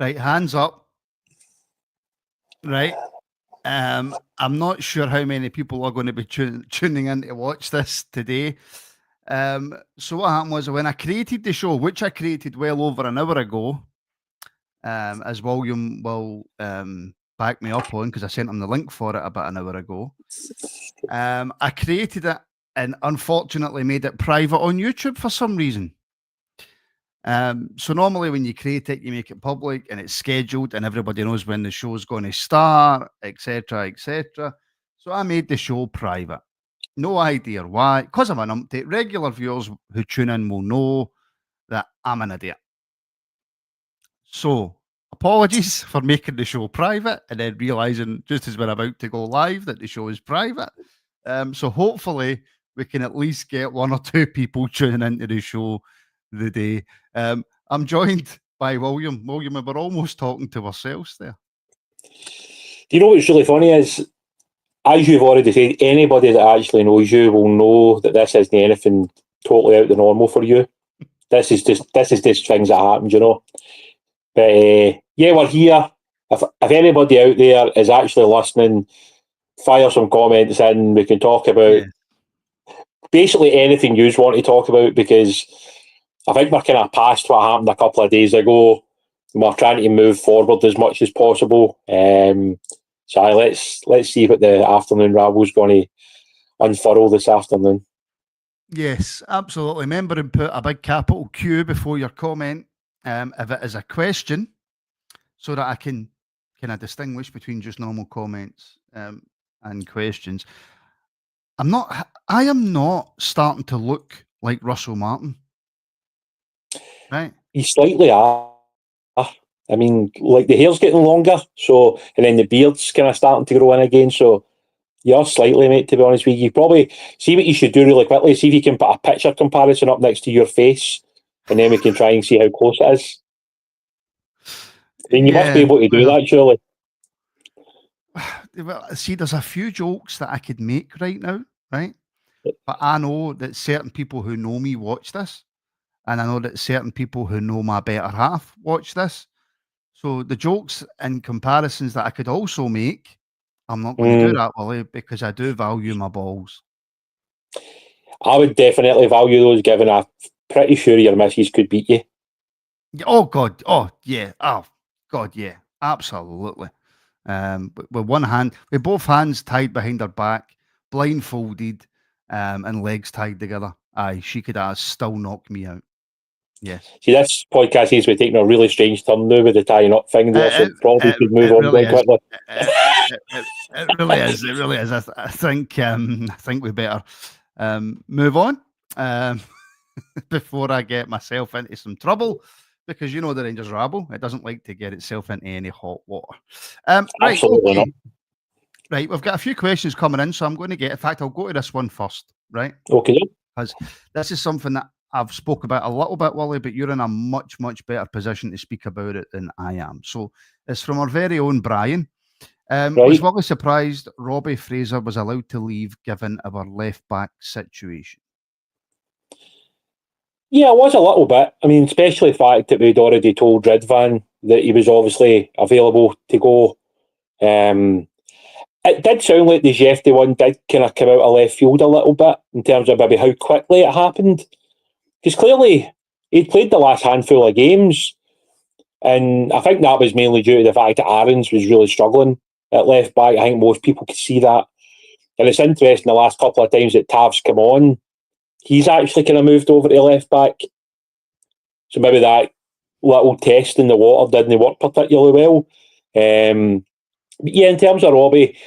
Right, hands up. Right. I'm not sure how many people are going to be tuning in to watch this today. So what happened was when I created the show, which I created well over an hour ago, as William will back me up on because I sent him the link for it about an hour ago. I created it and unfortunately made it private on YouTube for some reason. So normally when you create it, you make it public and it's scheduled and everybody knows when the show's going to start, etc., etc. So I made the show private. No idea why. Because I'm an update. Regular viewers who tune in will know that I'm an idiot. So apologies for making the show private and then realizing just as we're about to go live that the show is private. So hopefully we can at least get one or two people tuning into the show the day. I'm joined by William. William, we're almost talking to ourselves there. You know what's really funny is, as you've already said, anybody that actually knows you will know that this isn't anything totally out of the normal for you. This is just things that happen, you know. But yeah, we're here. If anybody out there is actually listening, fire some comments in. We can talk about basically anything you want to talk about, because I think we're kind of past what happened a couple of days ago. We're trying to move forward as much as possible. So let's see what the afternoon Rabble's going to unfurl this afternoon. Yes, absolutely. Remember and put a big capital Q before your comment if it is a question, so that I can kind of distinguish between just normal comments and questions. I am not starting to look like Russell Martin. Right? You slightly are. I mean, like the hair's getting longer, so, and then the beard's kind of starting to grow in again, so you're slightly, mate, to be honest with you. You probably see what you should do really quickly, see if you can put a picture comparison up next to your face, and then we can try and see how close it is. I mean, you must be able to do that, surely. Well, see, there's a few jokes that I could make right now, right? But I know that certain people who know me watch this, and I know that certain people who know my better half watch this. So the jokes and comparisons that I could also make, I'm not going to do that, Willie, because I do value my balls. I would definitely value those, given I'm pretty sure your missus could beat you. Oh, God. Oh, yeah. Oh, God, yeah. Absolutely. With one hand, with both hands tied behind her back, blindfolded, and legs tied together. Aye, she could still knock me out. Yes. See, this podcast seems to be taking a really strange turn now with the tying up thing there, so probably could move on really quickly. It really is. It really is. I think we better move on before I get myself into some trouble, because you know the Rangers Rabble, it doesn't like to get itself into any hot water. Right, Absolutely not. Right, we've got a few questions coming in, so I'm going to get. In fact, I'll go to this one first. Right? Okay. Because this is something that I've spoke about a little bit, Willie, but you're in a much, much better position to speak about it than I am. So it's from our very own Brian. Was Willie surprised Robbie Fraser was allowed to leave given our left-back situation? Yeah, it was a little bit. I mean, especially the fact that we'd already told Ridvan that he was obviously available to go. It did sound like the Jefte one did kind of come out of left field a little bit in terms of maybe how quickly it happened. Because clearly he'd played the last handful of games, and I think that was mainly due to the fact that Aarons was really struggling at left back. I think most people could see that. And it's interesting, the last couple of times that Tav's come on, he's actually kind of moved over to left back. So maybe that little test in the water didn't work particularly well. But yeah, in terms of Robbie,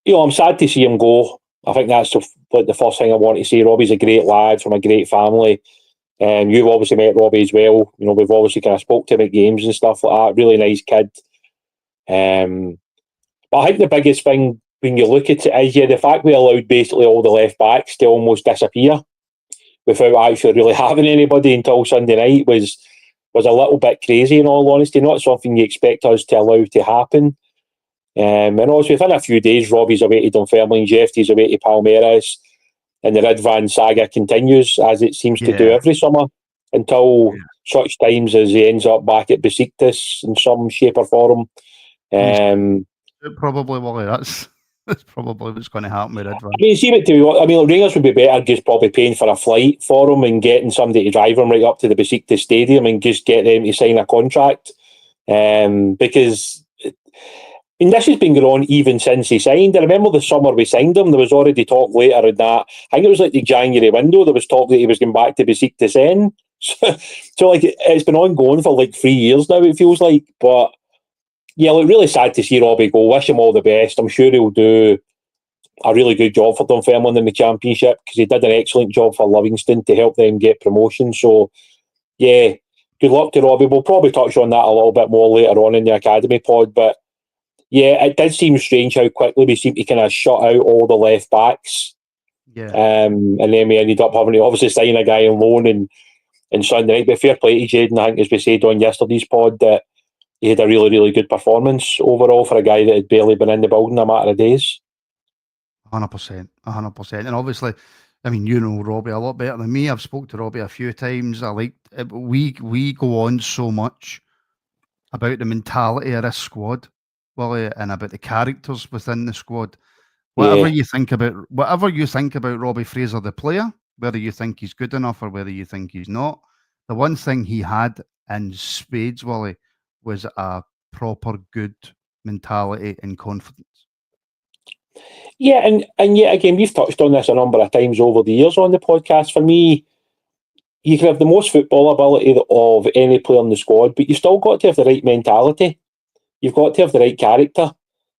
I'm sad to see him go. I think that's the first thing I want to say. Robbie's a great lad from a great family. You've obviously met Robbie as well. We've obviously kind of spoke to him at games and stuff like that. Really nice kid. But I think the biggest thing when you look at it is, the fact we allowed basically all the left backs to almost disappear without actually really having anybody until Sunday night was a little bit crazy, in all honesty. Not something you expect us to allow to happen. And also within a few days, Robbie's away to Dunfermline, Jefte's away to Palmeiras, and the Ridvan saga continues, as it seems to do every summer, until such times as he ends up back at Besiktas in some shape or form. Probably, Wally. That's probably what's going to happen with Ridvan. I mean, Rangers would be better just probably paying for a flight for him and getting somebody to drive him right up to the Besiktas stadium and just get them to sign a contract. Because this has been going on even since he signed. I remember the summer we signed him, there was already talk later in that. I think it was like the January window, there was talk that he was going back to Besiktas then. So like it's been ongoing for like 3 years now, it feels like. But yeah, look, really sad to see Robbie go. Wish him all the best. I'm sure he'll do a really good job for Dunfermline in the Championship because he did an excellent job for Livingston to help them get promotion. So yeah, good luck to Robbie. We'll probably touch on that a little bit more later on in the Academy pod, but yeah, it did seem strange how quickly we seemed to kind of shut out all the left backs. Yeah. And then we ended up having to obviously sign a guy on loan and Sunday night. But fair play to Jaden, I think, as we said on yesterday's pod, that he had a really, really good performance overall for a guy that had barely been in the building a matter of days. 100%. And obviously, I mean, you know Robbie a lot better than me. I've spoke to Robbie a few times. We go on so much about the mentality of this squad, Willie, and about the characters within the squad. Whatever you think about Robbie Fraser, the player, whether you think he's good enough or whether you think he's not, the one thing he had in spades, Willie, was a proper good mentality and confidence. Yeah, and yet again, we've touched on this a number of times over the years on the podcast. For me, you can have the most football ability of any player in the squad, but you've still got to have the right mentality. You've got to have the right character.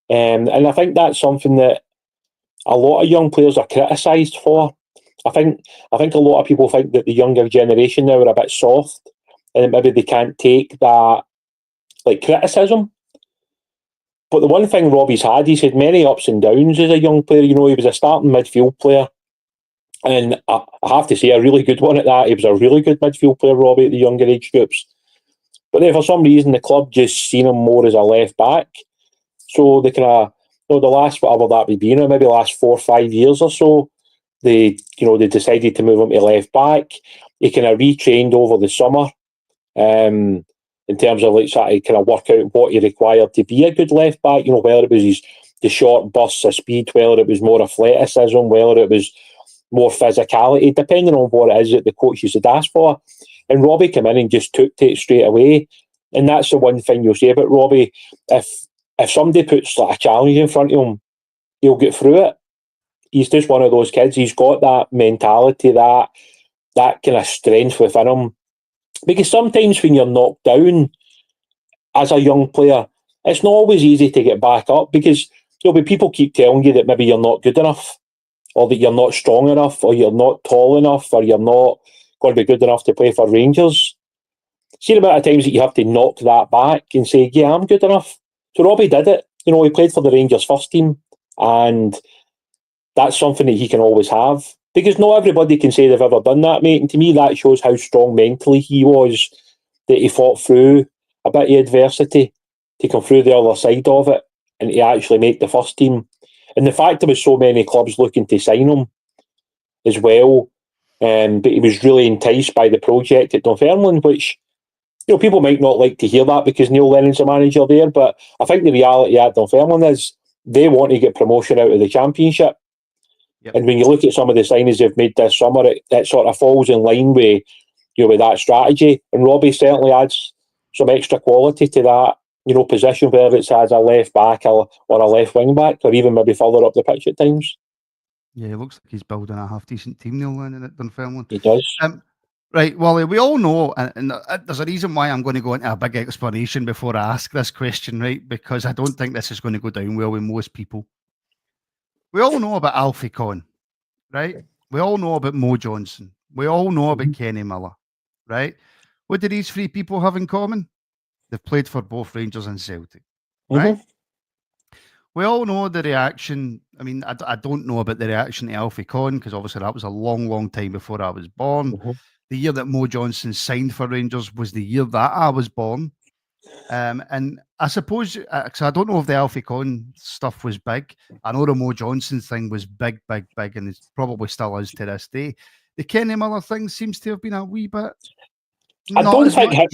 And I think that's something that a lot of young players are criticised for. I think a lot of people think that the younger generation now are a bit soft and maybe they can't take that like criticism. But the one thing Robbie's he's had many ups and downs as a young player. You know, he was a starting midfield player. And I have to say, a really good one at that. He was a really good midfield player, Robbie, at the younger age groups. But then for some reason, the club just seen him more as a left back. So they kind of, the last, whatever that would be, maybe the last 4 or 5 years or so, they decided to move him to left back. He kind of retrained over the summer. In terms of like trying to kind of work out what he required to be a good left back, whether it was the short bursts of speed, whether it was more athleticism, whether it was more physicality, depending on what it is that the coaches had asked for. And Robbie came in and just took to it straight away. And that's the one thing you'll say about Robbie. If somebody puts like a challenge in front of him, he'll get through it. He's just one of those kids. He's got that mentality, that kind of strength within him. Because sometimes when you're knocked down as a young player, it's not always easy to get back up because there'll be people keep telling you that maybe you're not good enough or that you're not strong enough or you're not tall enough or you're not going to be good enough to play for Rangers. See the amount of times that you have to knock that back and say, yeah, I'm good enough. So Robbie did it. He played for the Rangers first team and that's something that he can always have. Because not everybody can say they've ever done that, mate. And to me, that shows how strong mentally he was, that he fought through a bit of adversity to come through the other side of it and to actually make the first team. And the fact there was so many clubs looking to sign him as well, but he was really enticed by the project at Dunfermline, which people might not like to hear that because Neil Lennon's the manager there, but I think the reality at Dunfermline is they want to get promotion out of the Championship. Yep. And when you look at some of the signings they've made this summer, it sort of falls in line with with that strategy. And Robbie certainly adds some extra quality to that, position, whether it's as a left back or a left wing back, or even maybe further up the pitch at times. Yeah, it looks like he's building a half-decent team, Neil Lennon, at Dunfermline. He does. Right, Wally, we all know, and there's a reason why I'm going to go into a big explanation before I ask this question, right? Because I don't think this is going to go down well with most people. We all know about Alfie Conn, right? We all know about Mo Johnson. We all know about Kenny Miller, right? What do these three people have in common? They've played for both Rangers and Celtic, right? We all know the reaction. I mean, I don't know about the reaction to Alfie Conn because obviously that was a long, long time before I was born. The year that Mo Johnson signed for Rangers was the year that I was born. And I suppose, because I don't know if the Alfie Conn stuff was big. I know the Mo Johnson thing was big, and it probably still is to this day. The Kenny Miller thing seems to have been a wee bit I Not don't as think much.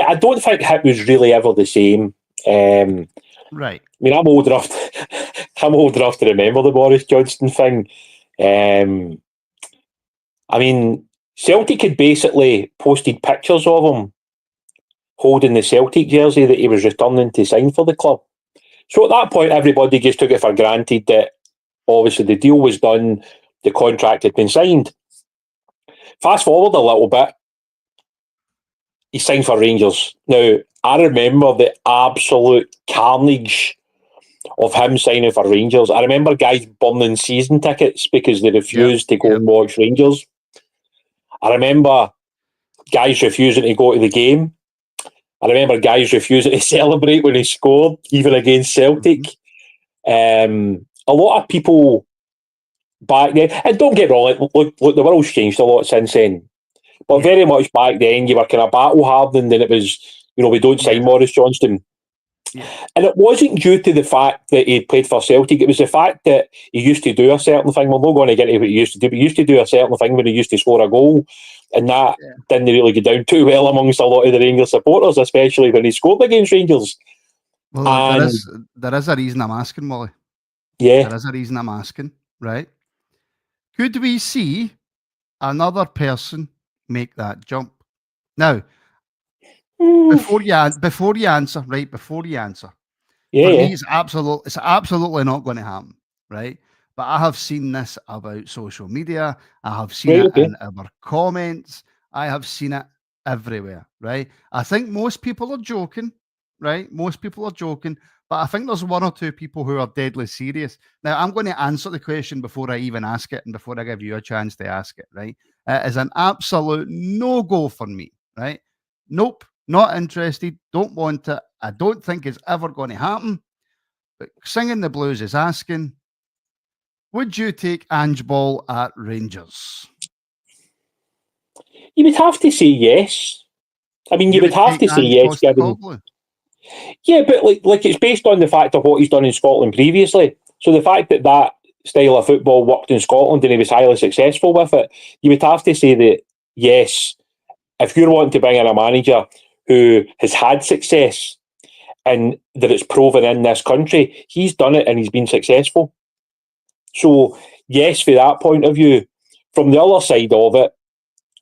I don't think Hit was really ever the same. Right. I mean, I'm old enough. I'm old enough to remember the Boris Johnstone thing. I mean, Celtic had basically posted pictures of him holding the Celtic jersey that he was returning to sign for the club. So at that point, everybody just took it for granted that obviously the deal was done, the contract had been signed. Fast forward a little bit, he signed for Rangers. Now, I remember the absolute carnage of him signing for Rangers. I remember guys burning season tickets because they refused to go and watch Rangers. I remember guys refusing to go to the game. I remember guys refusing to celebrate when he scored, even against Celtic. A lot of people back then, and don't get wrong, look, the world's changed a lot since then. But very much back then, you were kind of battle hardened, and it was, we don't sign Maurice Johnston. Yeah. And it wasn't due to the fact that he played for Celtic, it was the fact that he used to do a certain thing. We're not going to get into what he used to do, but he used to do a certain thing when he used to score a goal, and that didn't really go down too well amongst a lot of the Rangers supporters, especially when he scored against Rangers. Well, there is a reason I'm asking, Molly. Yeah. There is a reason I'm asking, right? Could we see another person make that jump? Now, before you answer, for me, it's absolutely not going to happen, right? But I have seen this about social media. I have seen it in our comments. I have seen it everywhere, right? I think most people are joking, right? Most people are joking, but I think there's one or two people who are deadly serious. Now, I'm going to answer the question before I even ask it and before I give you a chance to ask it, right? It is an absolute no-go for me, right? Nope, not interested, don't want it. I don't think it's ever going to happen. But Singing the Blues is asking, would you take Ange Ball at Rangers? You would have to say yes. I mean, you would have to say yes, given. Yeah, but like it's based on the fact of what he's done in Scotland previously. So the fact that style of football worked in Scotland and he was highly successful with it, you would have to say that yes, if you're wanting to bring in a manager who has had success and that it's proven in this country, he's done it and he's been successful. So yes, from that point of view. From the other side of it,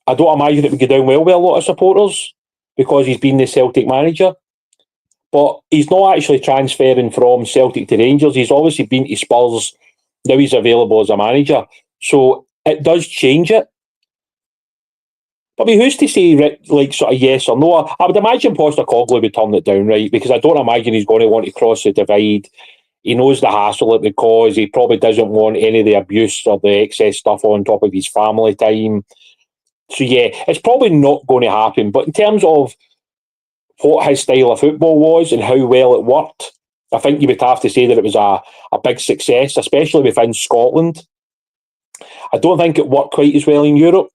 I don't imagine it would go down well with a lot of supporters because he's been the Celtic manager. But he's not actually transferring from Celtic to Rangers. He's obviously been to Spurs. Now he's available as a manager. So it does change it. But I mean, who's to say, like, sort of yes or no? I would imagine Postecoglou would turn it down, right? Because I don't imagine he's going to want to cross the divide. He knows the hassle it would cause. He probably doesn't want any of the abuse or the excess stuff on top of his family time. So yeah, it's probably not going to happen. But in terms of what his style of football was and how well it worked, I think you would have to say that it was a big success, especially within Scotland. I don't think it worked quite as well in Europe.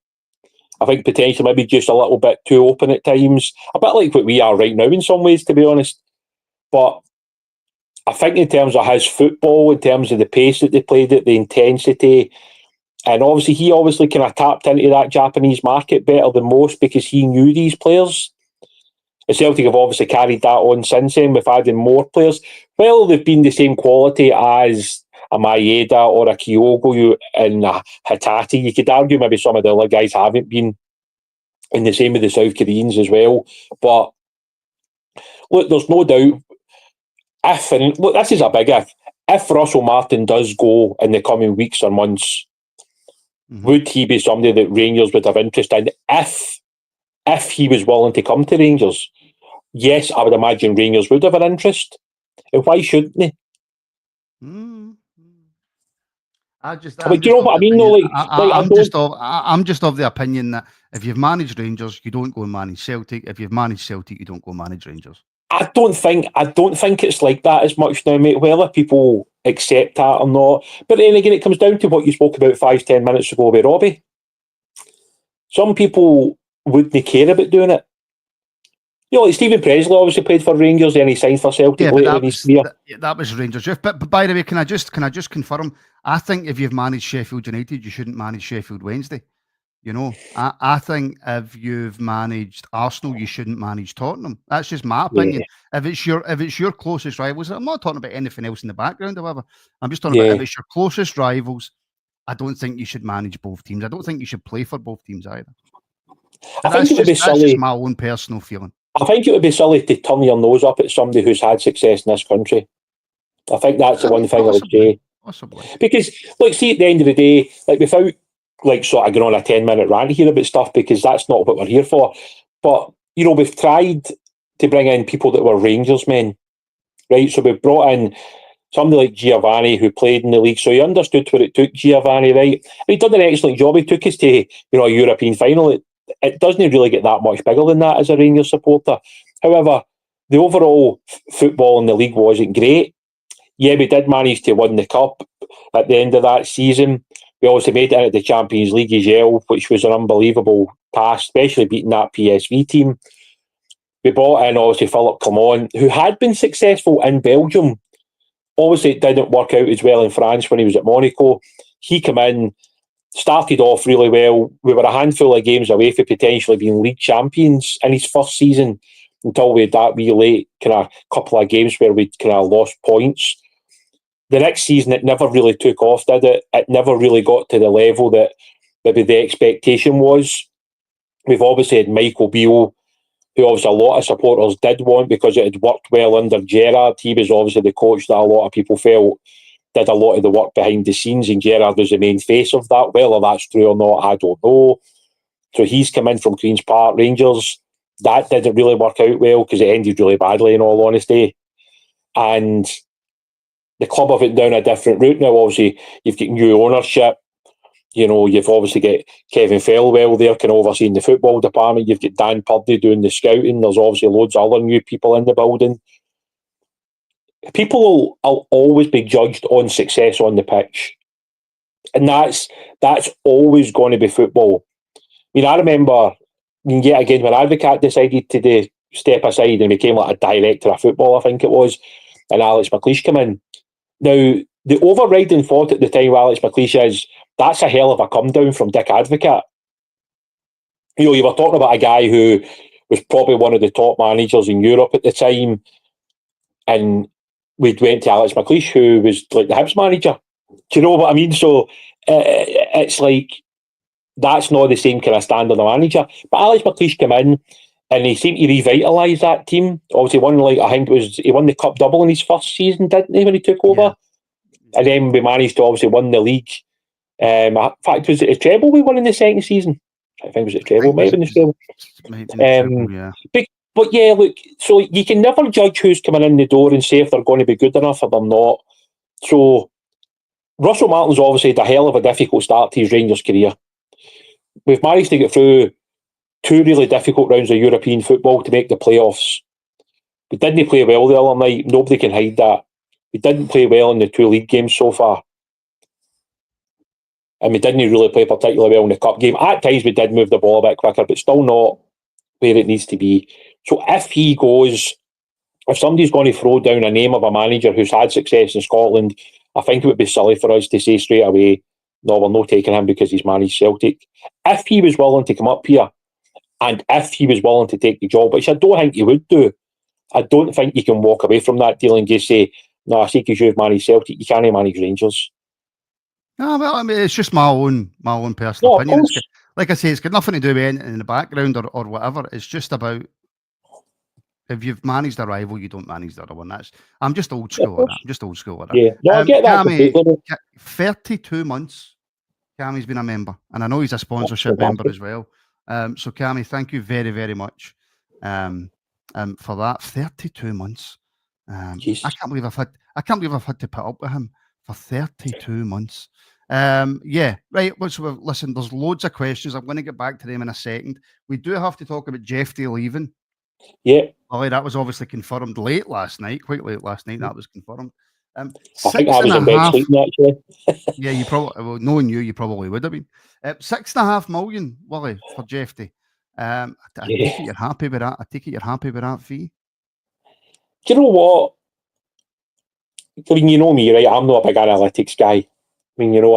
I think potentially maybe just a little bit too open at times, a bit like what we are right now in some ways, to be honest. But I think in terms of his football, in terms of the pace that they played it, the intensity, and obviously he kind of tapped into that Japanese market better than most because he knew these players. The Celtic have obviously carried that on since then with adding more players. Well, they've been the same quality as a Maeda or a Kyogo and a Hitati. You could argue maybe some of the other guys haven't been, and the same with the South Koreans as well. But look, there's no doubt this is a big if Russell Martin does go in the coming weeks or months, would he be somebody that Rangers would have interest in if he was willing to come to Rangers? Yes, I would imagine Rangers would have an interest. And why shouldn't they? I'm just of the opinion that if you've managed Rangers, you don't go and manage Celtic. If you've managed Celtic, you don't go manage Rangers. I don't think it's like that as much now, mate. Whether people accept that or not. But then again, it comes down to what you spoke about 5-10 minutes ago with Robbie. Some people wouldn't care about doing it. You know, like Stephen Presley obviously played for Rangers, then he signed for Celtic later in his career. That was Rangers. But by the way, can I just confirm? I think if you've managed Sheffield United, you shouldn't manage Sheffield Wednesday. You know, I think if you've managed Arsenal, you shouldn't manage Tottenham. That's just my opinion. Yeah. If it's your closest rivals, I'm not talking about anything else in the background, however. I'm just talking about Yeah. if it's your closest rivals, I don't think you should manage both teams. I don't think you should play for both teams either. I think it would be That's silly. just my own personal feeling. I think it would be silly to turn your nose up at somebody who's had success in this country. I think that's the one thing I would say. Possibly. Because, like, see, at the end of the day, like, without, like, sort of going on a 10-minute rant here about stuff, because that's not what we're here for. But, you know, we've tried to bring in people that were Rangers men, right? So we've brought in somebody like Giovanni, who played in the league, so he understood what it took, Giovanni, right? And he did an excellent job. He took us to, you know, a European final. It doesn't really get that much bigger than that as a Rangers supporter. However, the overall football in the league wasn't great. Yeah, we did manage to win the cup at the end of that season. We also made it into the Champions League as well, which was an unbelievable task, especially beating that PSV team. We brought in, obviously, Philippe Clement, who had been successful in Belgium. Obviously, it didn't work out as well in France when he was at Monaco. He came in, started off really well. We were a handful of games away from potentially being league champions in his first season, until we had that wee late kind of couple of games where we kind of lost points. The next season, it never really took off, did it? It never really got to the level that maybe the expectation was. We've obviously had Michael Beale, who obviously a lot of supporters did want because it had worked well under Gerrard. He was obviously the coach that a lot of people felt did a lot of the work behind the scenes, and Gerrard was the main face of that. Whether that's true or not, I don't know. So he's come in from Queen's Park Rangers. That didn't really work out well because it ended really badly, in all honesty. And the club have went down a different route now. Obviously, you've got new ownership. You know, you've obviously got Kevin Felwell there, kind of overseeing the football department. You've got Dan Purdy doing the scouting. There's obviously loads of other new people in the building. People will always be judged on success on the pitch. And that's always going to be football. I mean, I remember, yet again, when Advocat decided to step aside and became like a director of football, I think it was, and Alex McLeish came in. Now, the overriding thought at the time with Alex McLeish is, that's a hell of a come down from Dick Advocat. You know, you were talking about a guy who was probably one of the top managers in Europe at the time, and we went to Alex McLeish, who was like the Hibs manager. Do you know what I mean? So it's like, that's not the same kind of standard of manager. But Alex McLeish came in and he seemed to revitalise that team. Obviously, won, like, I think it was, he won the Cup double in his first season, didn't he, when he took over? Yeah. And then we managed to obviously win the league. In fact, was it a treble we won in the second season? I think it was a treble. Might have been the treble. Yeah. But yeah, look, so you can never judge who's coming in the door and say if they're going to be good enough or they're not. So Russell Martin's obviously had a hell of a difficult start to his Rangers career. We've managed to get through 2 really difficult rounds of European football to make the playoffs. We didn't play well the other night. Nobody can hide that. We didn't play well in the 2 league games so far. And we didn't really play particularly well in the cup game. At times we did move the ball a bit quicker, but still not where it needs to be. So if he goes, if somebody's going to throw down a name of a manager who's had success in Scotland, I think it would be silly for us to say straight away, no, we're not taking him because he's managed Celtic. If he was willing to come up here, and if he was willing to take the job, which I don't think he would do, I don't think you can walk away from that deal and just say, no, I see because you've managed Celtic, you can't manage Rangers. No, well, I mean, it's just my own personal opinion. Like I say, it's got nothing to do with anything in the background or whatever. It's just about, if you've managed a rival, you don't manage the other one. I'm just old school with that. Yeah, no, I get that completely. 32 months Cammy's been a member, and I know he's a sponsorship member as well. So Cammy, thank you very, very much for that. 32 months. I can't believe I've had to put up with him for 32 months. Yeah, right. So listen, there's loads of questions. I'm going to get back to them in a second. We do have to talk about Jefte leaving. Yeah. Oh, that was obviously confirmed quite late last night. That was confirmed. I think I was in bed sleeping, actually. Yeah, you probably, well, knowing you probably would have been. 6.5 million, Willie, for Jefte. I take it you're happy with that. I take it you're happy with that fee. Do you know what? I mean, you know me, right? I'm not a big analytics guy. I mean, you know,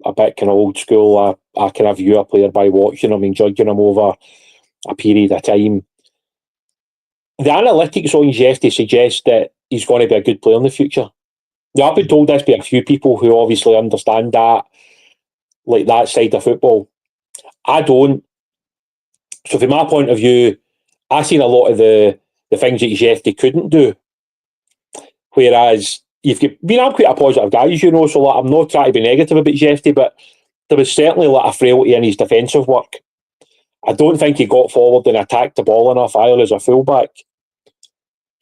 a bit kind of old school. I kind of view a player by watching him and judging him over a period of time. The analytics on Jefte suggest that he's going to be a good player in the future. Now, I've been told this by a few people who obviously understand that, like that side of football. I don't. So from my point of view, I've seen a lot of the things that Jefte couldn't do. Whereas you've got, I'm quite a positive guy, as you know, so like, I'm not trying to be negative about Jefte, but there was certainly like a frailty in his defensive work. I don't think he got forward and attacked the ball enough either as a fullback.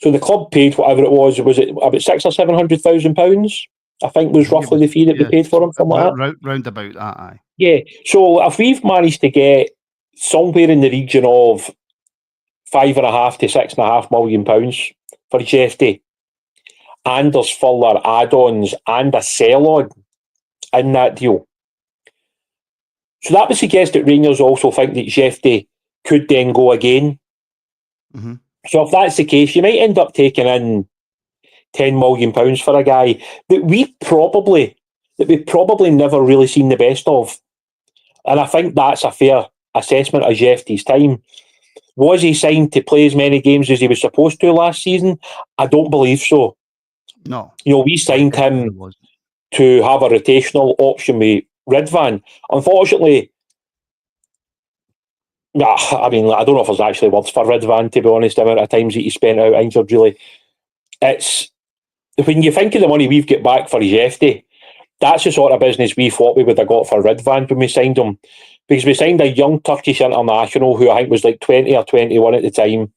So the club paid whatever it was it about £600,000 or £700,000? I think was roughly the fee that we paid for him, something like that. Round about that, aye. Yeah. So if we've managed to get somewhere in the region of £5.5 to £6.5 million for Jefte, and there's further add-ons and a sell-on in that deal. So that would suggest that Rangers also think that Jefte could then go again. Mm-hmm. So if that's the case, you might end up taking in £10 million for a guy that we've probably never really seen the best of. And I think that's a fair assessment of Jefte's time. Was he signed to play as many games as he was supposed to last season? I don't believe so. No. We signed him to have a rotational option with Ridvan. Unfortunately, I don't know if there's actually words for Ridvan, to be honest, the amount of times that he spent out injured, really. It's, when you think of the money we've got back for Jefte, that's the sort of business we thought we would have got for Ridvan when we signed him. Because we signed a young Turkish international who I think was like 20 or 21 at the time.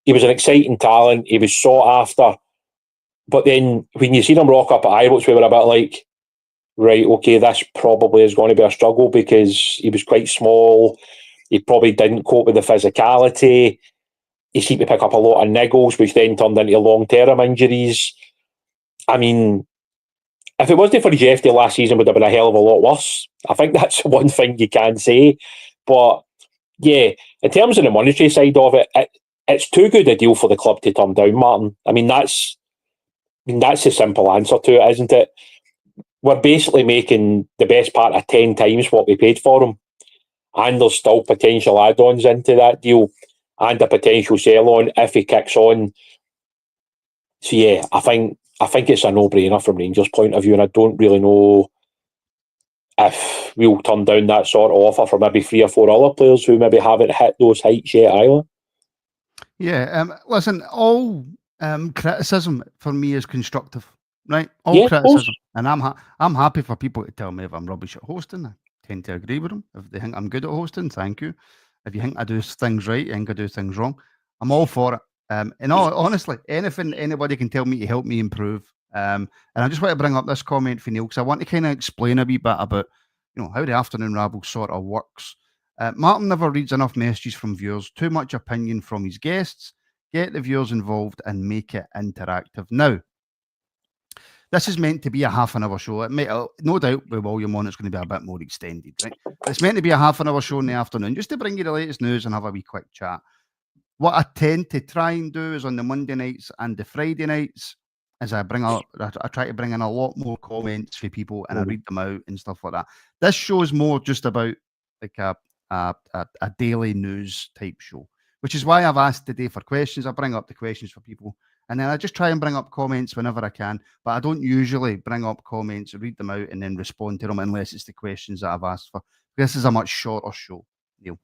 He was an exciting talent. He was sought after. But then when you seen him rock up at Ibrox, we were a bit like, right, okay, this probably is going to be a struggle because he was quite small. He probably didn't cope with the physicality. He seemed to pick up a lot of niggles, which then turned into long-term injuries. I mean, if it wasn't for Jefte last season, it would have been a hell of a lot worse. I think that's one thing you can say. But yeah, in terms of the monetary side of it, it's too good a deal for the club to turn down, Martin. I mean, that's the simple answer to it, isn't it? We're basically making the best part of 10 times what we paid for him. And there's still potential add-ons into that deal and a potential sell-on if he kicks on. So yeah, I think it's a no-brainer from Rangers' point of view, and I don't really know if we'll turn down that sort of offer for maybe 3 or 4 other players who maybe haven't hit those heights yet either. Yeah, listen, all criticism for me is constructive, right? All criticism. And I'm happy for people to tell me if I'm rubbish at hosting. I tend to agree with them. If they think I'm good at hosting, thank you. If you think I do things right, you think I do things wrong, I'm all for it. And honestly, anything anybody can tell me to help me improve. And I just want to bring up this comment for Neil because I want to kind of explain a wee bit about, how the afternoon rabble sort of works. Martin never reads enough messages from viewers, too much opinion from his guests. Get the viewers involved and make it interactive. Now, this is meant to be a half an hour show. It may, no doubt with volume on, it's going to be a bit more extended, right? But it's meant to be a half an hour show in the afternoon, just to bring you the latest news and have a wee quick chat. What I tend to try and do is on the Monday nights and the Friday nights, as I try to bring in a lot more comments for people and I read them out and stuff like that. This show is more just about like a daily news type show, which is why I've asked today for questions. I bring up the questions for people and then I just try and bring up comments whenever I can, but I don't usually bring up comments, read them out and then respond to them unless it's the questions that I've asked for. This is a much shorter show, Neil.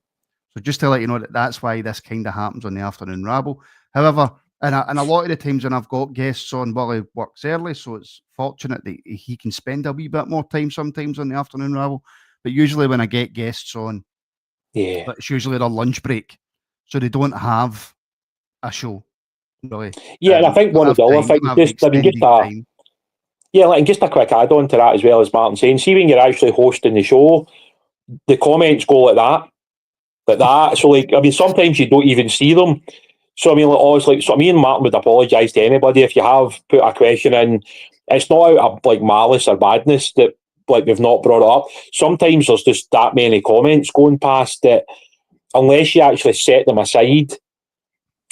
So just to let you know that's why this kind of happens on the afternoon rabble. However, and a lot of the times when I've got guests on, he works early, so it's fortunate that he can spend a wee bit more time sometimes on the afternoon rabble. But usually when I get guests on, it's usually their lunch break, so they don't have a show. Really. Yeah, and I think one of the other things, just a quick add-on to that as well, as Martin saying, see when you're actually hosting the show, the comments go like that. So, sometimes you don't even see them. So, me and Martin would apologise to anybody if you have put a question in. It's not out of malice or badness that we've not brought it up. Sometimes there's just that many comments going past that unless you actually set them aside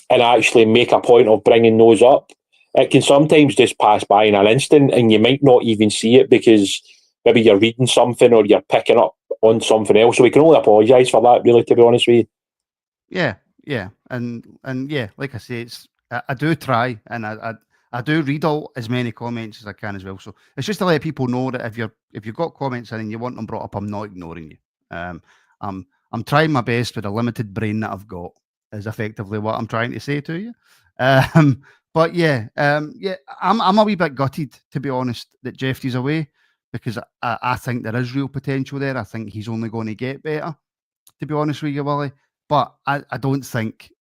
and actually make a point of bringing those up, it can sometimes just pass by in an instant and you might not even see it because maybe you're reading something or you're picking up on something else. So we can only apologise for that, really, to be honest with you. Yeah, and yeah, like I say, I do try, and I do read all as many comments as I can as well. So it's just to let people know that if you've got comments in and you want them brought up, I'm not ignoring you. I'm trying my best with the limited brain that I've got, is effectively what I'm trying to say to you. But yeah, I'm a wee bit gutted, to be honest, that Jefte's away, because I think there is real potential there. I think he's only going to get better, to be honest with you, Willie. But I don't think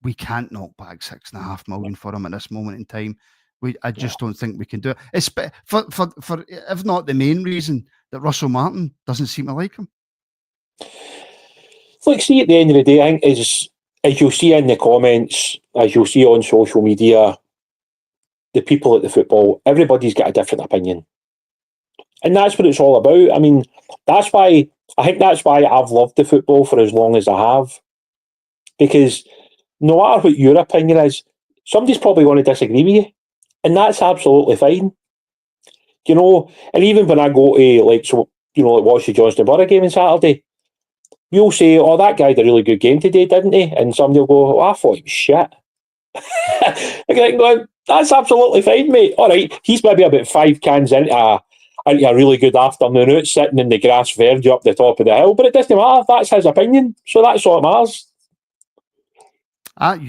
we can't knock back $6.5 million for him at this moment in time. I just don't think we can do it. It's for if not the main reason that Russell Martin doesn't seem to like him. Look, see, at the end of the day, I think as you'll see in the comments, as you'll see on social media, the people at the football, everybody's got a different opinion. And that's what it's all about. I mean, I think that's why I've loved the football for as long as I have. Because no matter what your opinion is, somebody's probably going to disagree with you. And that's absolutely fine. You know, and even when I go to, watch the Johnstone Burgh game on Saturday, you'll say, oh, that guy had a really good game today, didn't he? And somebody will go, oh, I thought he was shit. I'm going, that's absolutely fine, mate. All right, he's maybe about 5 cans into a really good afternoon out, sitting in the grass verge up the top of the hill, but it doesn't matter. That's his opinion, so that's all that matters.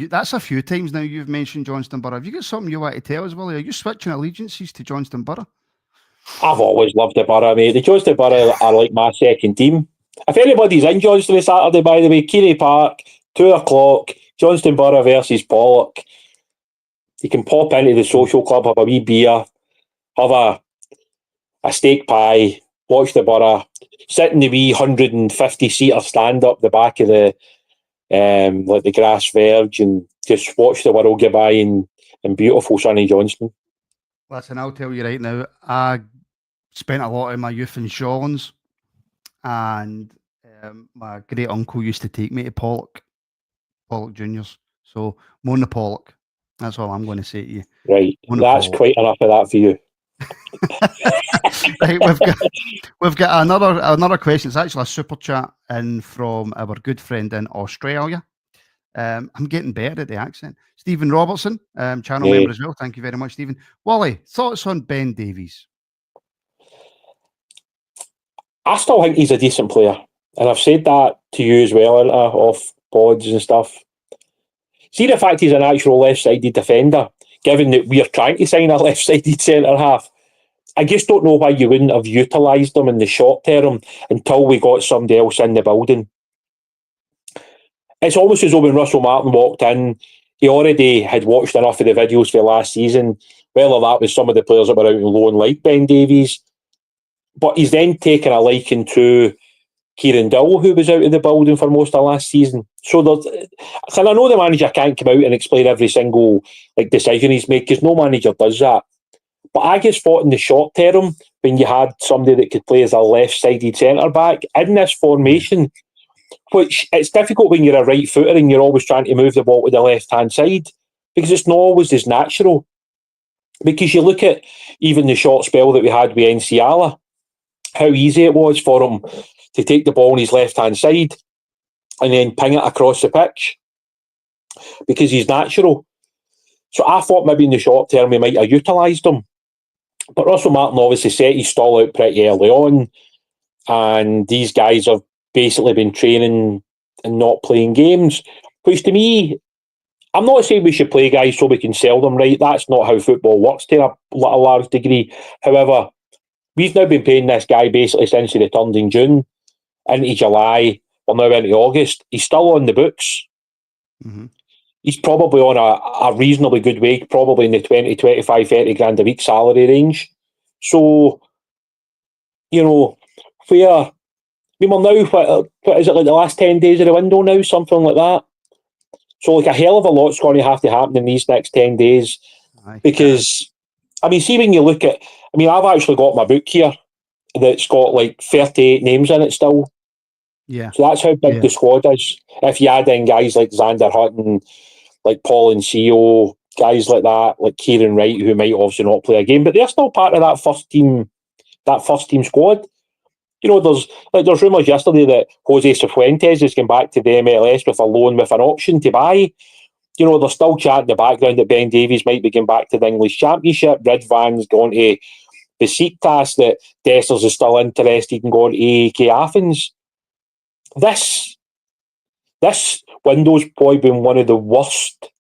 That's a few times now you've mentioned Johnstone Burgh. Have you got something you want to tell us, Willie? Are you switching allegiances to Johnstone Burgh? I've always loved the Borough, mate. The Johnstone Burgh are like my second team. If anybody's in Johnstone on Saturday, by the way, Keary Park, 2:00, Johnstone Burgh versus Pollock. You can pop into the social club, have a wee beer, have a steak pie, watch the Borough, sit in the wee 150-seater stand up the back of the the grass verge and just watch the world go by in beautiful sunny Johnstone. Listen, I'll tell you right now, I spent a lot of my youth in Shawlands, and my great uncle used to take me to Pollock Juniors. So, Mona Pollock. That's all I'm going to say to you. Right, that's quite enough of that for you. Right, we've got another question. It's actually a super chat in from our good friend in Australia. I'm getting better at the accent. Stephen Robertson, channel member as well. Thank you very much, Stephen. Wally, thoughts on Ben Davies? I still think he's a decent player, and I've said that to you as well, off pods and stuff. See, the fact he's an actual left-sided defender, given that we're trying to sign a left-sided centre-half, I just don't know why you wouldn't have utilised him in the short term until we got somebody else in the building. It's almost as though when Russell Martin walked in, he already had watched enough of the videos for last season, whether that was some of the players that were out on loan like Ben Davies. But he's then taken a liking to Kieran Dowell, who was out of the building for most of last season. So I know the manager can't come out and explain every single decision he's made, because no manager does that. But I just thought in the short term, when you had somebody that could play as a left-sided centre-back in this formation, which it's difficult when you're a right footer and you're always trying to move the ball to the left-hand side, because it's not always as natural. Because you look at even the short spell that we had with Enciala, how easy it was for him to take the ball on his left-hand side and then ping it across the pitch, because he's natural. So I thought maybe in the short term we might have utilised him. But Russell Martin obviously set his stall out pretty early on, and these guys have basically been training and not playing games, which to me, I'm not saying we should play guys so we can sell them, right? That's not how football works to a large degree. However, we've now been paying this guy basically since he returned in June, into July, we're now into August. He's still on the books. Mm-hmm. He's probably on a reasonably good wage, probably in the 20, 25, 30 grand a week salary range. So, we're now, what is it, like the last 10 days of the window now, something like that. So, a hell of a lot's going to have to happen in these next 10 days. Because, see, when you look at, I've actually got my book here that's got 38 names in it still. Yeah. So that's how big the squad is. If you add in guys like Xander Hutton, like Paul and CEO, guys like that, like Kieran Wright, who might obviously not play a game, but they're still part of that first team that first team squad. You know, there's rumours yesterday that Jose Cifuentes is going back to the MLS with a loan with an option to buy. You know, they're still chatting in the background that Ben Davies might be going back to the English Championship. Ridvan's gone to Besiktas, that Dessers is still interested in going to AEK Athens. This window's probably been one of the worst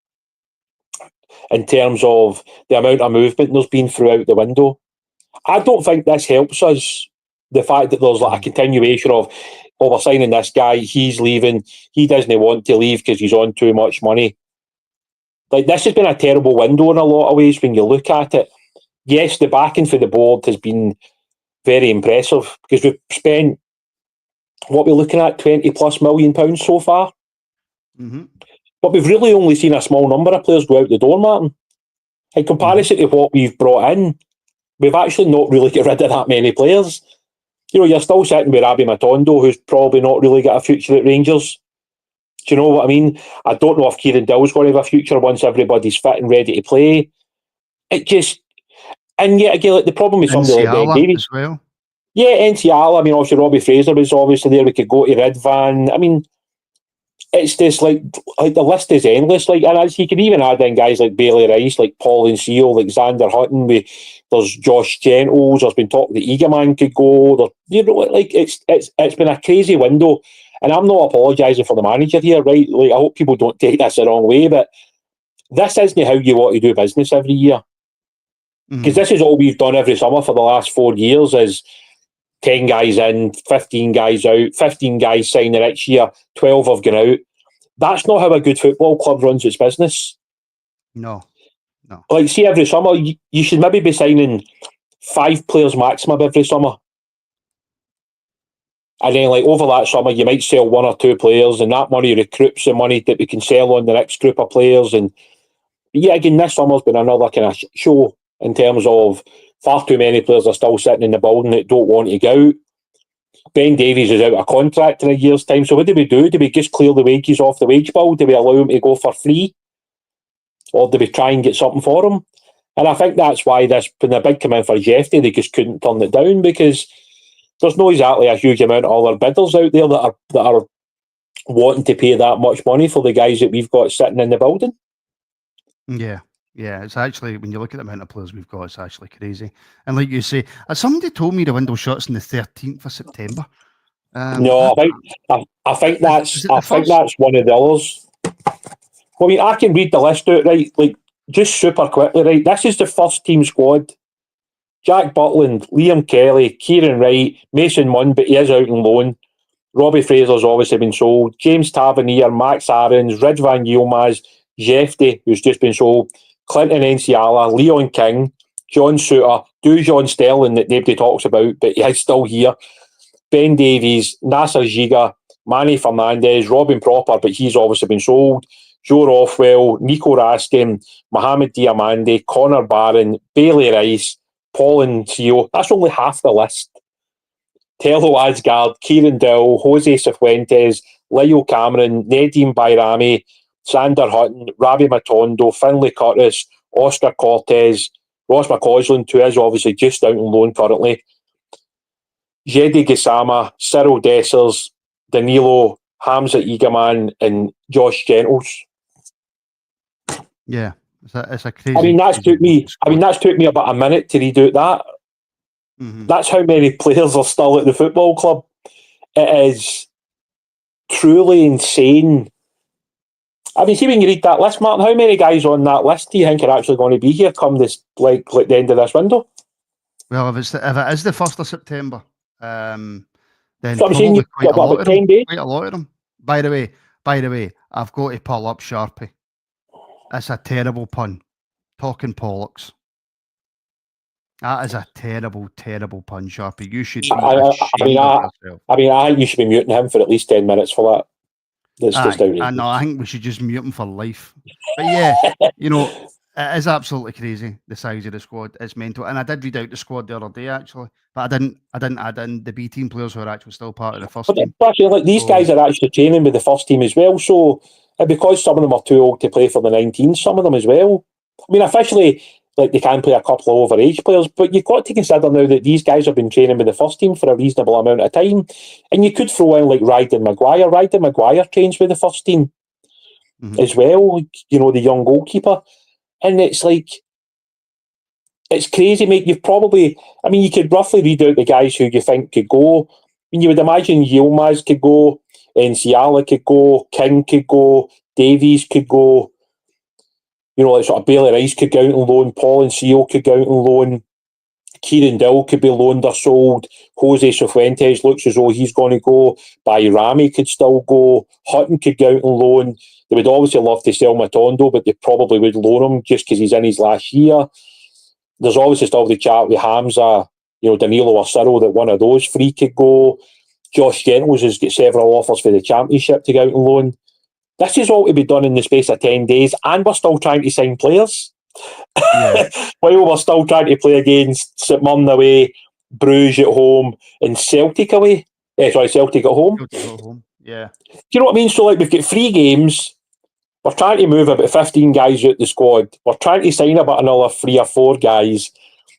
in terms of the amount of movement there's been throughout the window. I don't think this helps us. The fact that there's like a continuation of, oh, we're signing this guy, he's leaving, he doesn't want to leave because he's on too much money. Like, this has been a terrible window in a lot of ways when you look at it. Yes, the backing for the board has been very impressive because we've spent, what we're looking at, £20+ million so far. Mm-hmm. But we've really only seen a small number of players go out the door, Martin. In comparison to what we've brought in, we've actually not really got rid of that many players. You know, you're still sitting with Robbie Matondo, who's probably not really got a future at Rangers. Do you know what I mean? I don't know if Kieran Dill's going to have a future once everybody's fit and ready to play. It just... And yet again, like, the problem with somebody like Ben Davies as well. Yeah, Ntiala. I mean, obviously Robbie Fraser was obviously there. We could go to Ridvan. I mean, it's just like the list is endless. Like, and as you can even add in guys like Bailey Rice, like Paul and Seal, like Xander Hutton. There's Josh Gentles. There's been talk that Eagleman could go. You know, like it's been a crazy window. And I'm not apologising for the manager here, right? Like, I hope people don't take this the wrong way, but this isn't how you want to do business every year. Because this is all we've done every summer for the last 4 years is 10 guys in, 15 guys out, 15 guys sign the next year, 12 have gone out. That's not how a good football club runs its business. No. Like, see, every summer, you should maybe be signing 5 players maximum every summer. And then, like, over that summer, you might sell 1 or 2 players, and that money recruits the money that we can sell on the next group of players. And yeah, again, this summer's been another kind of show in terms of far too many players are still sitting in the building that don't want to go out. Ben Davies is out of contract in a year's time. So what do we do? Do we just clear the wages off the wage bill? Do we allow him to go for free? Or do we try and get something for him? And I think that's why this, when the bid came in for Jefte, they just couldn't turn it down because there's not exactly a huge amount of other bidders out there that are wanting to pay that much money for the guys that we've got sitting in the building. Yeah, it's actually, when you look at the amount of players we've got, it's actually crazy. And like you say, somebody told me the window shuts on the 13th of September. No, I think that's one of the others. Well, I mean, I can read the list out, right? Like, just super quickly, right? This is the first team squad. Jack Butland, Liam Kelly, Kieran Wright, Mason Munn, but he is out on loan. Robbie Fraser's obviously been sold. James Tavernier, Max Aarons, Ridvan Yilmaz, Jefte, who's just been sold. Clinton Enciala, Leon King, John Suter, Dujon Sterling that nobody talks about, but he is still here. Ben Davies, Nasser Giga, Manny Fernandez, Robin Proper, but he's obviously been sold. Joe Rothwell, Nico Raskin, Mohamed Diamande, Connor Barron, Bailey Rice, Paul and Theo. That's only half the list. Tello Asgard, Kieran Dill, Jose Cifuentes, Leo Cameron, Nedim Bayrami, Sander Hutton, Robbie Matondo, Finlay Curtis, Oscar Cortez, Ross McCausland, who is obviously just out on loan currently, Jedi Gisama, Cyril Dessers, Danilo, Hamza Eagleman, and Josh Gentles. Yeah, it's a crazy. I mean, that's took me about a minute to read out that. Mm-hmm. That's how many players are still at the football club. It is truly insane. I mean, see when you read that list, Martin, how many guys on that list do you think are actually going to be here come this like the end of this window? Well, if it is the 1st of September, then so I'm saying quite a lot of them. By the way, I've got to pull up Sharpie. That's a terrible pun. Talking Pollocks. That is a terrible, terrible pun, Sharpie. You should be ashamed of yourself. I think you should be muting him for at least 10 minutes for that. That's just outrageous. I think we should just mute him for life. But yeah, you know, it is absolutely crazy, the size of the squad. It's mental. And I did read out the squad the other day, actually. But I didn't add in the B team players who are actually still part of the first team. But actually, like, these guys are actually training with the first team as well. So, because some of them are too old to play for the 19s, some of them as well. I mean, officially, like they can play a couple of overage players, but you've got to consider now that these guys have been training with the first team for a reasonable amount of time, and you could throw in like Ryden Maguire. Ryden Maguire trains with the first team as well, the young goalkeeper, and it's like, it's crazy, mate. You could roughly read out the guys who you think could go. You would imagine Yilmaz could go, Nsiala could go, King could go, Davies could go, like sort of Bailey Rice could go out on loan, Paul and Seal could go out on loan, Kieran Dill could be loaned or sold, Jose Cifuentes looks as though he's going to go, Bayrami could still go, Hutton could go out on loan. They would obviously love to sell Matondo, but they probably would loan him just because he's in his last year. There's obviously still the chat with Hamza, Danilo or Cyril, that one of those three could go. Josh Gentles has got several offers for the Championship to go out on loan. This is all to be done in the space of 10 days, and we're still trying to sign players. Yeah. While we're still trying to play against St Mirren away, Bruges at home, and Celtic away. Celtic at home. Celtic at home, yeah. Do you know what I mean? So, we've got 3 games. We're trying to move about 15 guys out the squad. We're trying to sign about another 3 or 4 guys.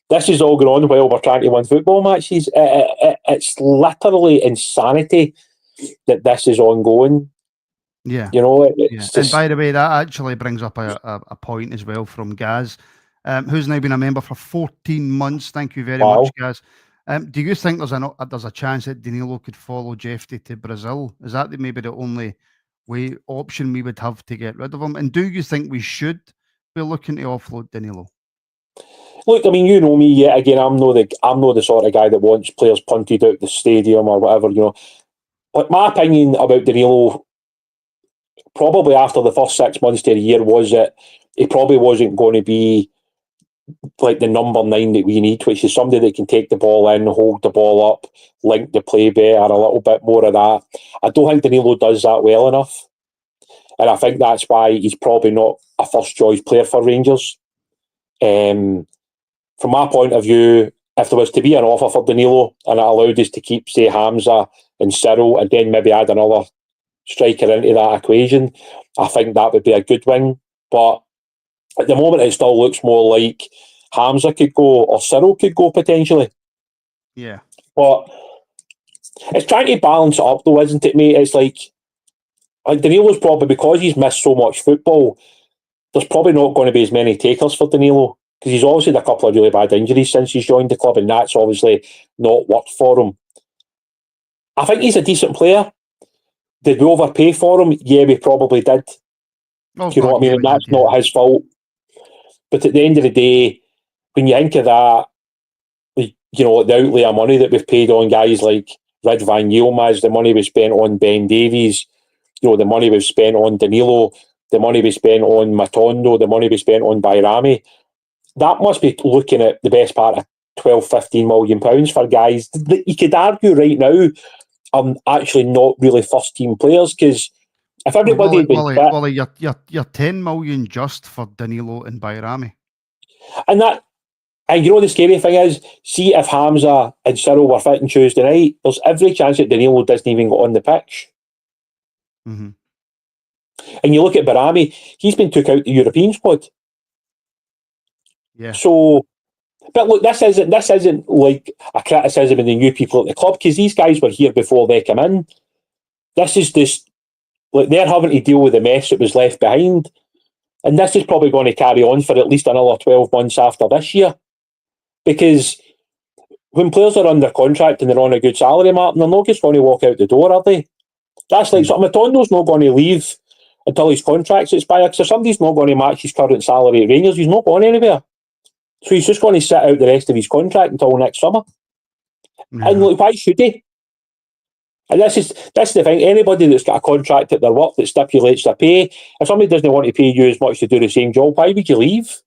This is all going on while we're trying to win football matches. It's literally insanity that this is ongoing. Yeah. Just... And by the way, that actually brings up a point as well from Gaz, who's now been a member for 14 months. Thank you very much, Gaz. Do you think there's a chance that Danilo could follow Jefte to Brazil? Is that maybe the only option we would have to get rid of him? And do you think we should be looking to offload Danilo? Look, you know me. Yet again, I'm not the sort of guy that wants players punted out the stadium or whatever. But my opinion about Danilo, probably after the first 6 months to a year, was that he probably wasn't going to be like the number 9 that we need, which is somebody that can take the ball in, hold the ball up, link the play better, a little bit more of that. I don't think Danilo does that well enough. And I think that's why he's probably not a first choice player for Rangers. From my point of view, if there was to be an offer for Danilo and it allowed us to keep, say, Hamza and Cyril, and then maybe add another striker into that equation, I think that would be a good win. But at the moment, it still looks more like Hamza could go or Cyril could go potentially. Yeah. But it's trying to balance it up though, isn't it, mate? It's like Danilo's probably, because he's missed so much football, there's probably not going to be as many takers for Danilo, because he's obviously had a couple of really bad injuries since he's joined the club, and that's obviously not worked for him. I think he's a decent player. Did we overpay for him? Yeah, we probably did. Oh, Do you know what I mean? And that's not his fault. But at the end of the day, when you think of that, the outlay of money that we've paid on guys like Ridvan Yilmaz, the money we spent on Ben Davies, the money we've spent on Danilo, the money we spent on Matondo, the money we spent on Bayrami, that must be looking at the best part of 12, 15 million pounds for guys that you could argue right now are actually not really first team players, because if everybody had been fit, you're 10 million just for Danilo and Bayrami. And the scary thing is, see if Hamza and Cyril were fit on Tuesday night, there's every chance that Danilo doesn't even go on the pitch. Mm-hmm. And you look at Bayrami, he's been took out the European squad. Yeah. So, but look, this isn't like a criticism of the new people at the club, because these guys were here before they come in. This is just like they're having to deal with the mess that was left behind, and this is probably going to carry on for at least another 12 months after this year, because when players are under contract and they're on a good salary, Martin, they're not just going to walk out the door, are they? That's like something. Matondo's not going to leave until his contract's expired. So if somebody's not going to match his current salary at Rangers, he's not going anywhere. So he's just going to sit out the rest of his contract until next summer. Yeah. And look, why should he? And that's the thing. Anybody that's got a contract at their work that stipulates their pay, if somebody doesn't want to pay you as much to do the same job, why would you leave?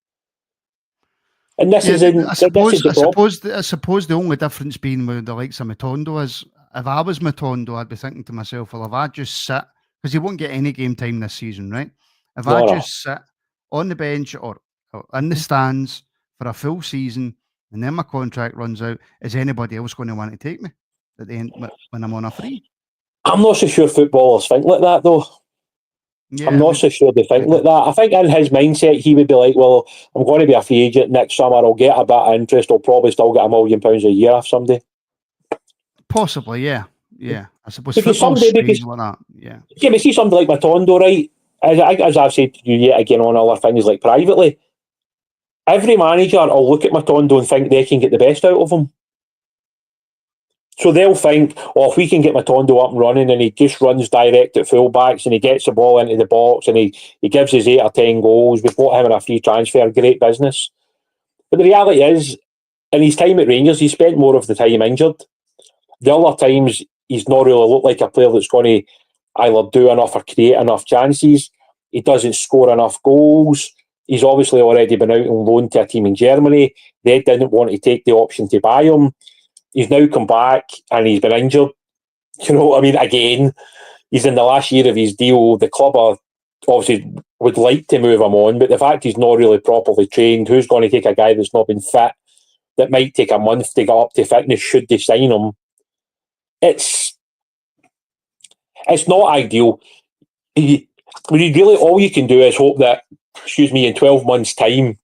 And this is I suppose the only difference being with the likes of Matondo is, if I was Matondo, I'd be thinking to myself, well, if I just sit, because he won't get any game time this season, right? If I just sit on the bench or in the stands for a full season and then my contract runs out, is anybody else going to want to take me at the end when I'm on a free? I'm not so sure footballers think like that, though. Yeah, I'm not so sure they think like that. I think in his mindset, he would be like, well, I'm going to be a free agent next summer. I'll get a bit of interest. I'll probably still get £1 million a year off somebody. possibly, yeah. I suppose Because football's somebody, strange like that. Yeah. yeah, we see somebody like Matondo, right? As I've said to you yet again on other things, like privately, every manager will look at Matondo and think they can get the best out of him. So they'll think, oh, if we can get Matondo up and running and he just runs direct at fullbacks and he gets the ball into the box and he gives us 8 or 10 goals, we've got him in a free transfer, great business. But the reality is, in his time at Rangers, he spent more of the time injured. The other times, he's not really looked like a player that's going to either do enough or create enough chances. He doesn't score enough goals. He's obviously already been out on loan to a team in Germany. They didn't want to take the option to buy him. He's now come back and he's been injured. You know what I mean? Again, he's in the last year of his deal. The club are obviously would like to move him on, but the fact he's not really properly trained, who's going to take a guy that's not been fit, that might take a month to get up to fitness should they sign him? It's not ideal. Really, all you can do is hope that, in 12 months' time,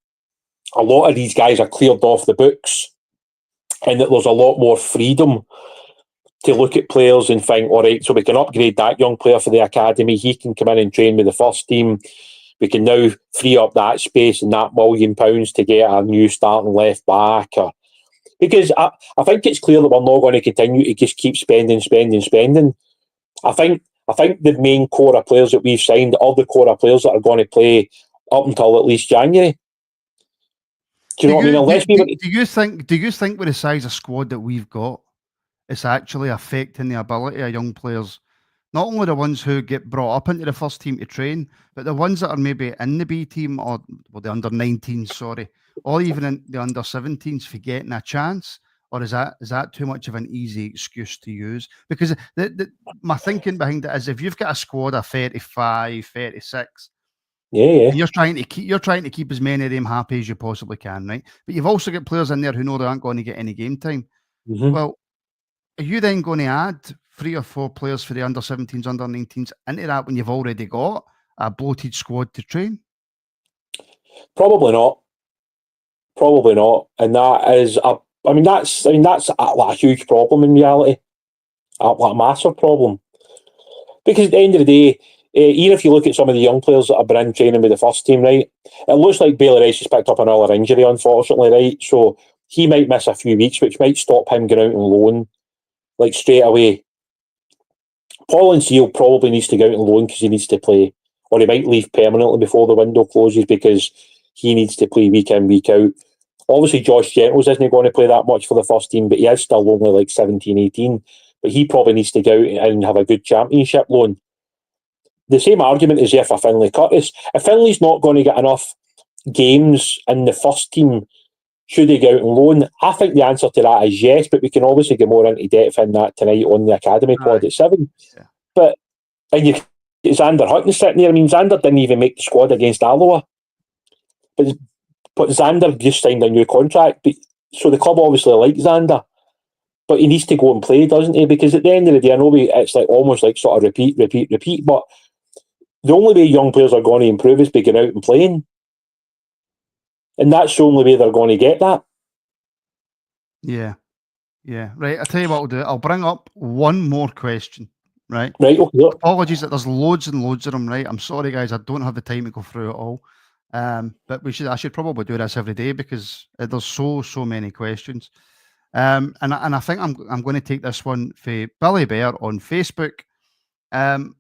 a lot of these guys are cleared off the books and that there's a lot more freedom to look at players and think, all right, so we can upgrade that young player for the academy. He can come in and train with the first team. We can now free up that space and that £1 million to get a new starting left back. Because I think it's clear that we're not going to continue to just keep spending. I think the main core of players that we've signed are the core of players that are going to play up until at least January. Do you know what I mean? Unless do you think with the size of squad that we've got, it's actually affecting the ability of young players, not only the ones who get brought up into the first team to train, but the ones that are maybe in the B team or the under 19s, sorry, or even in the under 17s for getting a chance? Or is that too much of an easy excuse to use? Because my thinking behind it is, if you've got a squad of 35, 36, and you're trying to keep as many of them happy as you possibly can, right? But you've also got players in there who know they aren't going to get any game time. Mm-hmm. Well, are you then going to add 3 or 4 players for the under 17s, under 19s into that when you've already got a bloated squad to train? Probably not. And that is that's a huge problem in reality, a massive problem. Because at the end of the day, even if you look at some of the young players that have been in training with the first team, right, it looks like Bailey Rice has picked up another injury, unfortunately, right? So he might miss a few weeks, which might stop him going out on loan, like straight away. Paul Seal probably needs to go out on loan because he needs to play, or he might leave permanently before the window closes because he needs to play week in, week out. Obviously, Josh Gentles isn't going to play that much for the first team, but he is still only like 17, 18. But he probably needs to go out and have a good championship loan. The same argument is there for Finlay Curtis. If Finlay's not going to get enough games in the first team, should he go out on loan? I think the answer to that is yes, but we can obviously get more into depth in that tonight on the Academy pod at 7. Yeah. But and you Xander Hutton sitting there. I mean, Xander didn't even make the squad against Alloa. But Xander just signed a new contract. So the club obviously likes Xander. But he needs to go and play, doesn't he? Because at the end of the day, I know it's like almost like sort of repeat. But the only way young players are going to improve is by going out and playing. And that's the only way they're going to get that. Yeah. Right, I'll tell you what I'll do. I'll bring up one more question, right? Right, okay. Apologies that there's loads and loads of them, right? I'm sorry, guys, I don't have the time to go through it all. But I should probably do this every day because there's so many questions. And I think I'm going to take this one for Billy Bear on Facebook.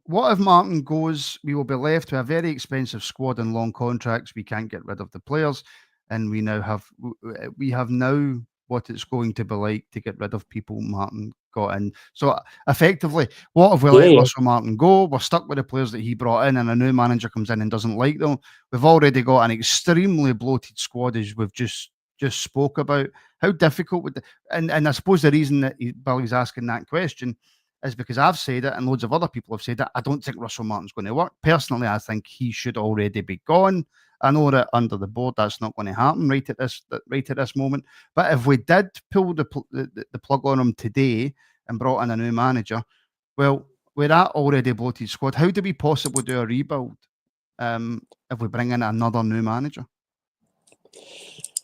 What if Martin goes? We will be left with a very expensive squad and long contracts. We can't get rid of the players, and we have now what it's going to be like to get rid of people Martin got in. So effectively, what if we let Russell Martin go? We're stuck with the players that he brought in, and a new manager comes in and doesn't like them. We've already got an extremely bloated squad, as we've just spoke about. How difficult would and I suppose the reason that Billy's asking that question is because I've said it and loads of other people have said it. I don't think Russell Martin's going to work. Personally, I think he should already be gone. I know that under the board that's not going to happen right at this moment. But if we did pull the plug on him today and brought in a new manager, well, with that already bloated squad, how do we possibly do a rebuild if we bring in another new manager?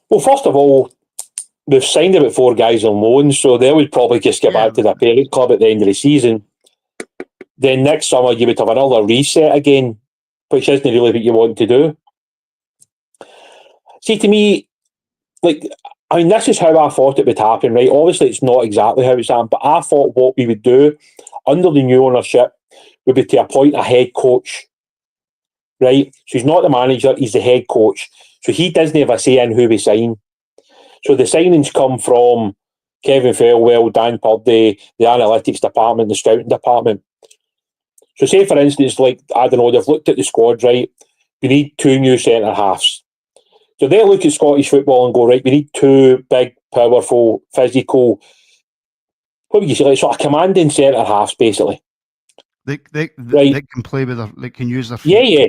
Well, first of all, we've signed about 4 guys on loan, so they would probably just get back to their parent club at the end of the season. Then next summer you would have another reset again, which isn't really what you want to do. See, to me, this is how I thought it would happen, right? Obviously, it's not exactly how it's happened, but I thought what we would do under the new ownership would be to appoint a head coach, right? So he's not the manager, he's the head coach. So he doesn't have a say in who we sign. So the signings come from Kevin Fairwell, Dan Purdy, the analytics department, the scouting department. So say, for instance, they've looked at the squad, right? We need 2 new centre-halves. So they look at Scottish football and go, right, we need 2 big, powerful, physical, what would you say, sort of commanding centre-halves, basically. They can play with they can use their feet. Yeah.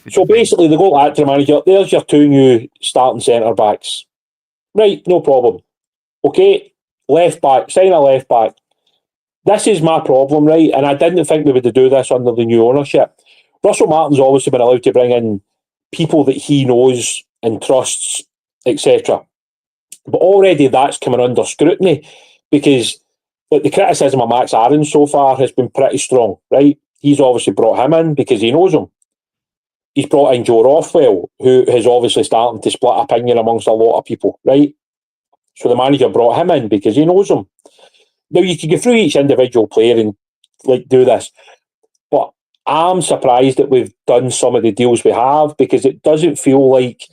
So basically, they go to the manager, there's your 2 new starting centre-backs. Right, no problem. Okay, left back, sign a left back. This is my problem, right? And I didn't think we would do this under the new ownership. Russell Martin's obviously been allowed to bring in people that he knows and trusts, etc. But already that's coming under scrutiny because the criticism of Max Aarons so far has been pretty strong, right? He's obviously brought him in because he knows him. He's brought in Joe Rothwell, who has obviously started to split opinion amongst a lot of people, right? So the manager brought him in because he knows him. Now, you can go through each individual player and do this, but I'm surprised that we've done some of the deals we have because it doesn't feel like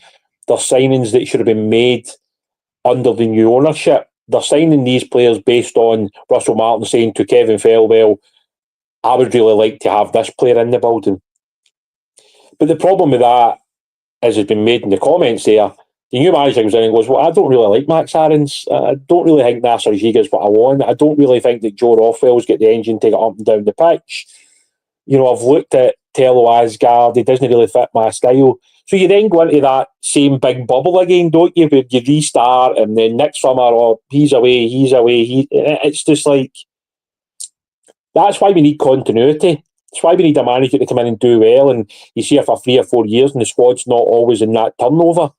they're signings that should have been made under the new ownership. They're signing these players based on Russell Martin saying to Kevin Fairwell, I would really like to have this player in the building. But the problem with that, as has been made in the comments there, the new manager comes in and goes, well, I don't really like Max Aarons. I don't really think Nasser Giga is what I want. I don't really think that Joe Rothwell's got the engine to get up and down the pitch. I've looked at Tello Asgard. He doesn't really fit my style. So you then go into that same big bubble again, don't you? Where you restart and then next summer, he's away. It's just that's why we need continuity. That's why we need a manager to come in and do well. And you see it for 3 or 4 years and the squad's not always in that turnover.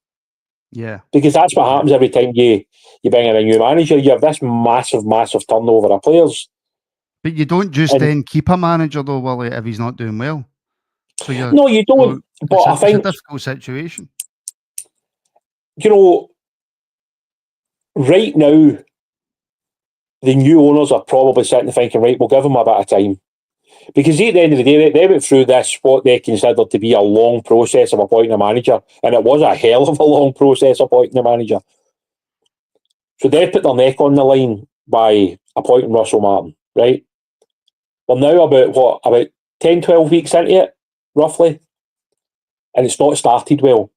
Yeah. Because that's what happens every time you bring in a new manager. You have this massive, massive turnover of players. But you don't just then keep a manager, though, Willie, if he's not doing well. So no, you don't. But I think it's a difficult situation. Right now, the new owners are probably sitting thinking, right, we'll give them a bit of time. Because at the end of the day, they went through this, what they considered to be a long process of appointing a manager. And it was a hell of a long process appointing a manager. So they put their neck on the line by appointing Russell Martin, right? We're now about 10, 12 weeks into it, roughly. And it's not started well.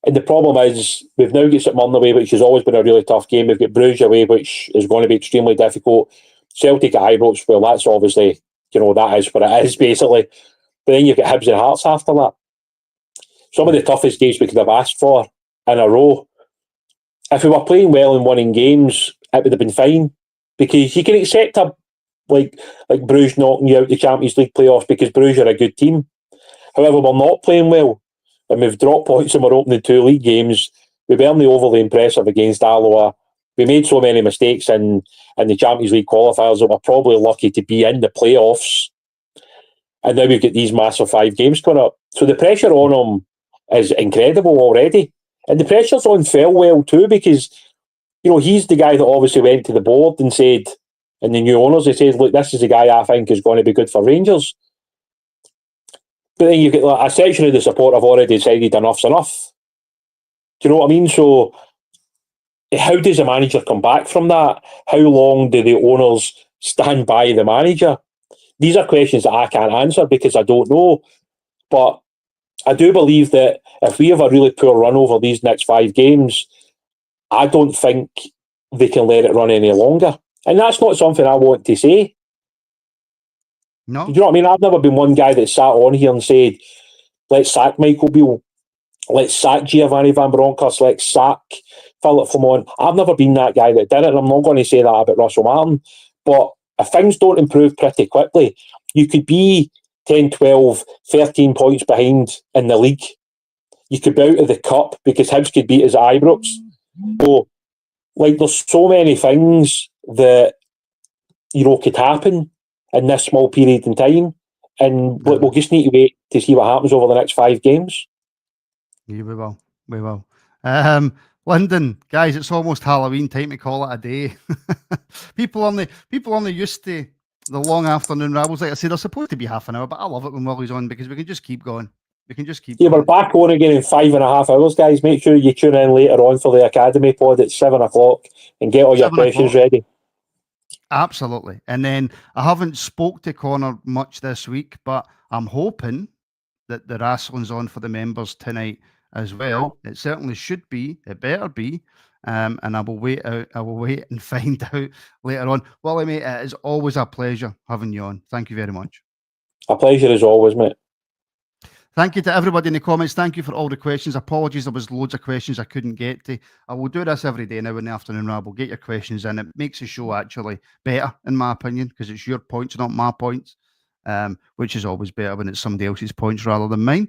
And the problem is, we've now got St Mirren away, which has always been a really tough game. We've got Bruges away, which is going to be extremely difficult. Celtic at Ibrox, well, that's obviously, that is what it is, basically. But then you've got Hibs and Hearts after that. Some of the toughest games we could have asked for in a row. If we were playing well and winning games, it would have been fine. Because you can accept like Bruges knocking you out the Champions League playoffs because Bruges are a good team. However, we're not playing well. And we've dropped points in our opening 2 league games. We weren't overly impressive against Alloa. We made so many mistakes in the Champions League qualifiers that we're probably lucky to be in the playoffs. And now we've got these massive 5 games coming up. So the pressure on him is incredible already. And the pressure's on Fairwell too because, he's the guy that obviously went to the board and said, and the new owners, they said, look, this is the guy I think is going to be good for Rangers. But then you get a section of the support have already decided enough's enough. Do you know what I mean? So how does the manager come back from that? How long do the owners stand by the manager? These are questions that I can't answer because I don't know. But I do believe that if we have a really poor run over these next 5 games, I don't think they can let it run any longer. And that's not something I want to say. No. Do you know what I mean? I've never been one guy that sat on here and said, let's sack Michael Beale, let's sack Giovanni Van Bronckhorst, let's sack Philip Flamon. I've never been that guy that did it, and I'm not going to say that about Russell Martin. But if things don't improve pretty quickly, you could be 10, 12, 13 points behind in the league. You could be out of the cup because Hibs could beat us at Ibrox. So, like, there's so many things that, you know, could happen in this small period in time. And we'll just need to wait to see what happens over the next 5 games. Yeah, we will. We will. London, guys, it's almost Halloween time to call it a day. people only used to the long afternoon rabbles. Like I say, they're supposed to be half an hour, but I love it when Willie's on because we can just keep going. We can just keep going. We're back on again in 5.5 hours, guys. Make sure you tune in later on for the Academy pod at 7 o'clock and get all your questions ready. Absolutely. And then I haven't spoke to Connor much this week, but I'm hoping that the wrestling's on for the members tonight as well. It certainly should be. It better be. And I will wait and find out later on. Willie, mate, it is always a pleasure having you on. Thank you very much. A pleasure as always, mate. Thank you to everybody in the comments. Thank you for all the questions. Apologies, there was loads of questions I couldn't get to. I will do this every day now in the afternoon rabble. Get your questions in. It makes the show actually better, in my opinion, because it's your points, not my points, which is always better when it's somebody else's points rather than mine.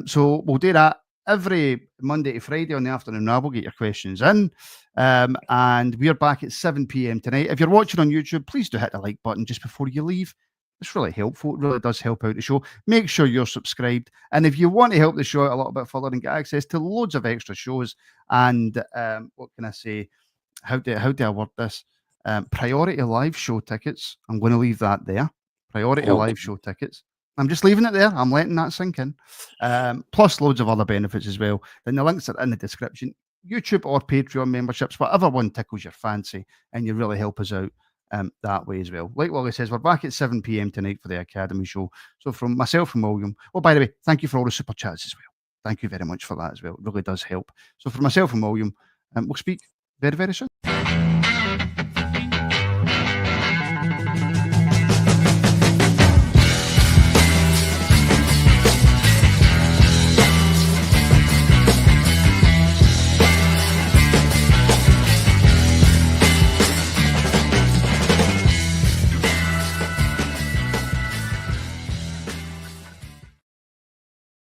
So we'll do that every Monday to Friday on the afternoon rabble. Get your questions in. And we're back at 7 p.m. tonight. If you're watching on YouTube, please do hit the like button just before you leave. It's really helpful. It really does help out the show. Make sure you're subscribed. And if you want to help the show out a little bit further and get access to loads of extra shows and what can I say? How do I word this? Priority live show tickets. I'm going to leave that there. Priority live show tickets. I'm just leaving it there. I'm letting that sink in. Plus loads of other benefits as well. Then the links are in the description. YouTube or Patreon memberships, whatever one tickles your fancy, and you really help us out. That way as well. Like Wally says, we're back at 7 p.m. tonight for the Academy show. So from myself and William, by the way, thank you for all the super chats as well. Thank you very much for that as well. It really does help. So for myself and William, we'll speak very, very soon.